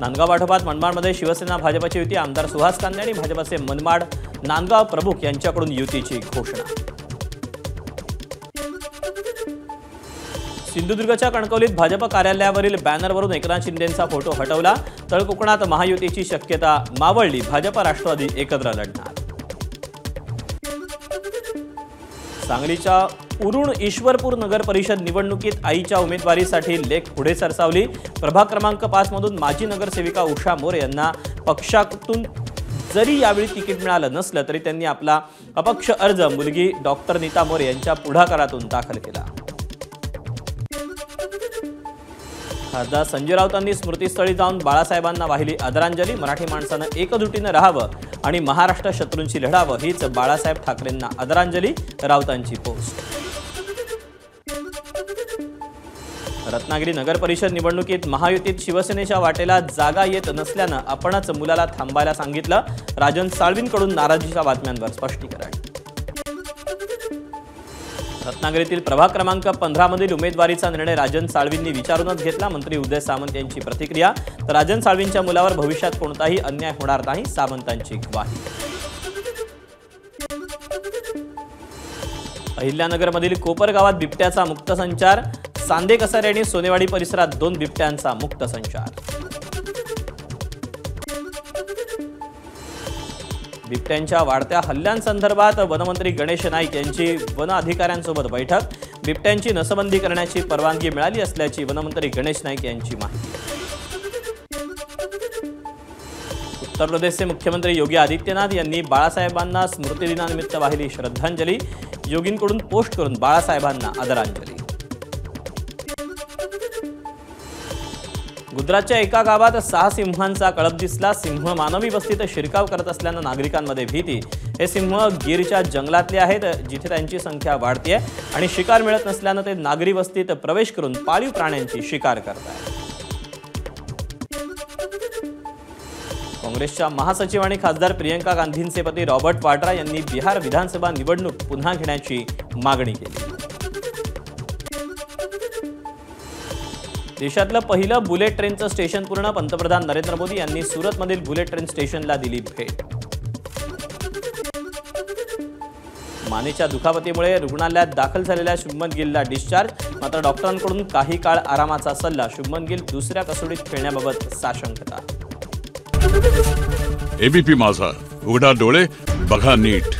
नांदगाव पाठोपाठ मनमाडमध्ये शिवसेना भाजपची युती, आमदार सुहास कांदे आणि भाजपचे मनमाड नांदगाव प्रमुख यांच्याकडून युतीची घोषणा। सिंधुदुर्गच्या कणकवलीत भाजप कार्यालयावरील बॅनरवरून एकनाथ शिंदेंचा फोटो हटवला। तळकोकणात महायुतीची शक्यता मावळली, भाजप राष्ट्रवादी एकत्र लढणार। सांगलीच्या उरुण ईश्वरपूर नगर परिषद निवडणुकीत आईच्या उमेदवारीसाठी लेख पुढे सरसावली। प्रभाग क्रमांक 5 मधून माजी नगरसेविका उषा मोरे यांना पक्षातून जरी यावेळी तिकीट मिळालं नसलं तरी त्यांनी आपला अपक्ष अर्ज मुलगी डॉक्टर नीता मोरे यांच्या पुढाकारातून दाखल केला। खासदार संजय राऊतांनी स्मृतीस्थळी जाऊन बाळासाहेबांना वाहिली आदरांजली। मराठी माणसानं एकजुटीनं राहावं आणि महाराष्ट्र शत्रूंशी लढावं हीच बाळासाहेब ठाकरेंना आदरांजली, राऊतांची पोस्ट। रत्नागिरी नगर परिषद निवडणुकीत महायुतीत शिवसेनेच्या वाटेला जागा येत नसल्यानं आपणच मुलाला थांबायला सांगितलं। राजन साळवींकडून नाराजीच्या बातम्यांवर स्पष्टीकरण। रत्नागिरीतील प्रभाग क्रमांक 15 मधील उमेदवारीचा निर्णय राजन साळवींनी विचारूनच घेतला। मंत्री उदय सामंत यांची प्रतिक्रिया। तर राजन साळवींच्या मुलावर भविष्यात कोणताही अन्याय होणार नाही, सामंतांची ग्वाही। अहिल्यानगरमधील कोपर गावात बिबट्याचा मुक्त संचार। सांदे कसारे आणि सोनेवाडी परिसरात 2 बिबट्यांचा मुक्त संचार। बिबट्यांच्या वाढत्या हल्ल्यांसंदर्भात वनमंत्री गणेश नाईक यांची वन अधिकाऱ्यांसोबत बैठक। बिबट्यांची नसबंदी करण्याची परवानगी मिळाली असल्याची वनमंत्री गणेश नाईक यांची माहिती। उत्तर प्रदेशचे मुख्यमंत्री योगी आदित्यनाथ यांनी बाळासाहेबांना स्मृतिदिनानिमित्त वाहिली श्रद्धांजली। योगींकडून पोस्ट करून बाळासाहेबांना आदरांजली। गुजरातच्या एका गावात 6 सिंहांचा कळप दिसला। सिंह मानवी वस्तीत शिरकाव करत असल्यानं नागरिकांमध्ये भीती। हे सिंह गिरच्या जंगलातले आहेत, जिथे त्यांची संख्या वाढते आणि शिकार मिळत नसल्यानं ते नागरी वस्तीत प्रवेश करून पाळीव प्राण्यांची शिकार करतात। काँग्रेसच्या महासचिव आणि खासदार प्रियंका गांधींचे पती रॉबर्ट वाड्रा यांनी बिहार विधानसभा निवडणूक पुन्हा घेण्याची मागणी केली। देशातलं पहिलं बुलेट ट्रेनचं स्टेशन पूर्ण। पंतप्रधान नरेंद्र मोदी यांनी सुरतमधील बुलेट ट्रेन स्टेशनला दिली भेट। मानेच्या दुखापतीमुळे रुग्णालयात दाखल झालेल्या शुभमन गिलला डिस्चार्ज, मात्र डॉक्टरांकडून काही काळ आरामाचा सल्ला। शुभमन गिल दुसऱ्या कसोटीत खेळण्याबाबत साशंकता। एबीपी माझा, उघडा डोळे बघा नीट।